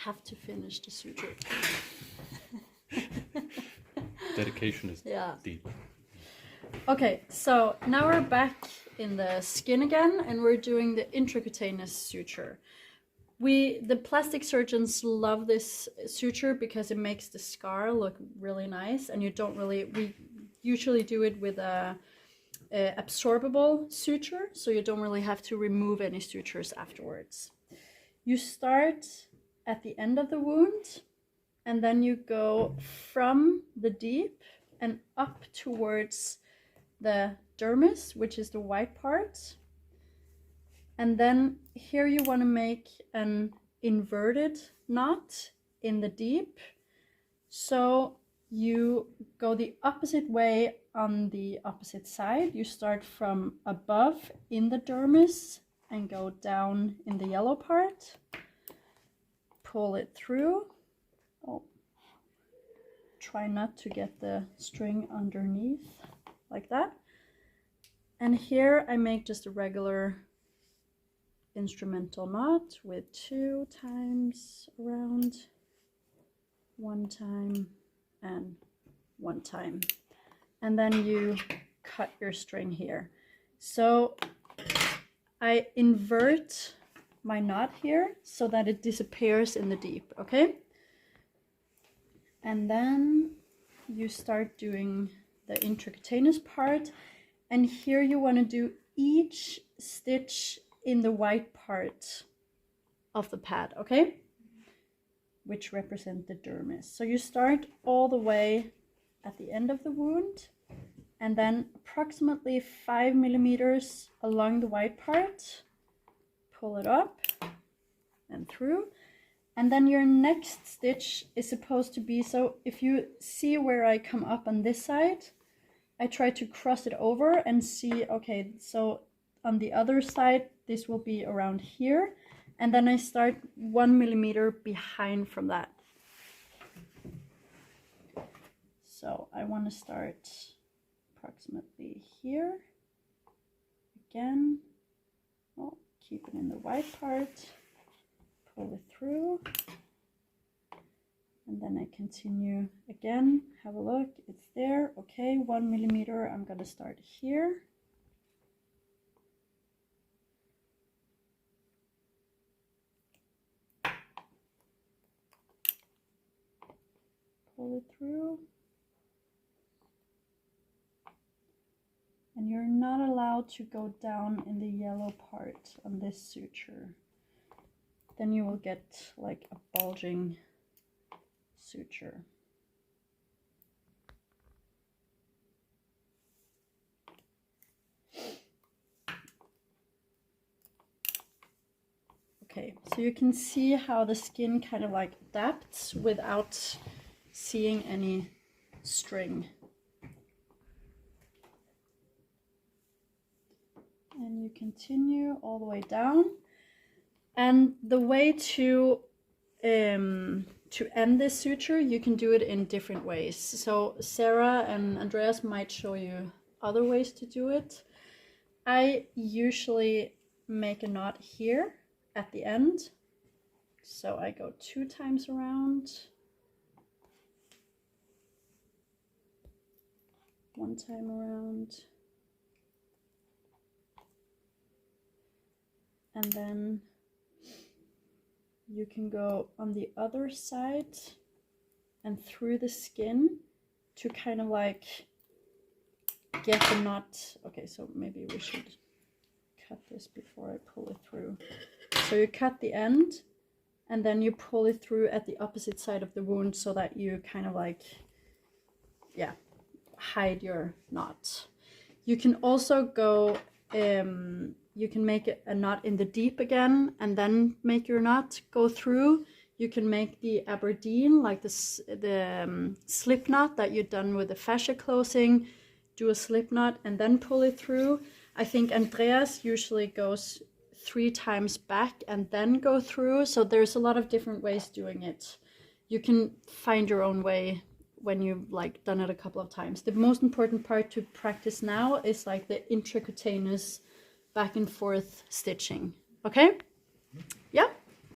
have to finish the suture. Dedication is deep. Okay, so now we're back in the skin again, and we're doing the intracutaneous suture. The plastic surgeons love this suture because it makes the scar look really nice, and we usually do it with a absorbable suture, so you don't really have to remove any sutures afterwards. You start at the end of the wound, and then you go from the deep and up towards the dermis, which is the white part. And then here you want to make an inverted knot in the deep. So you go the opposite way on the opposite side. You start from above in the dermis and go down in the yellow part. Pull it through. Oh, try not to get the string underneath like that. And here I make just a regular instrumental knot with 2 times around, 1 time and 1 time, and then you cut your string here. So I invert my knot here so that it disappears in the deep, okay? And then you start doing the intracutaneous part, and here you want to do each stitch in the white part of the pad, okay? Which represent the dermis. So you start all the way at the end of the wound, and then approximately 5 millimeters along the white part, pull it up and through, and then your next stitch is supposed to be, so if you see where I come up on this side, I try to cross it over and see, okay, so on the other side, this will be around here, and then I start 1 millimeter behind from that. So I want to start approximately here. Again, well, keep it in the white part, pull it through, and then I continue again. Have a look, it's there. Okay, 1 millimeter, I'm gonna start here. Pull it through. And you're not allowed to go down in the yellow part on this suture. Then you will get like a bulging suture. Okay, so you can see how the skin kind of like adapts without seeing any string. And you continue all the way down. And the way to end this suture, you can do it in different ways. So Sarah and Andreas might show you other ways to do it. I usually make a knot here at the end. So I go 2 times around, 1 time around, and then you can go on the other side and through the skin to kind of like get the knot. Okay, so maybe we should cut this before I pull it through. So you cut the end and then you pull it through at the opposite side of the wound so that you kind of like, yeah, hide your knot. You can also go, you can make a knot in the deep again and then make your knot go through. You can make the Aberdeen, like the slip knot that you've done with the fascia closing, do a slip knot and then pull it through. I think Andreas usually goes 3 times back and then go through. So there's a lot of different ways doing it. You can find your own way when you've like done it a couple of times. The most important part to practice now is like the intracutaneous back and forth stitching. Okay? Yeah.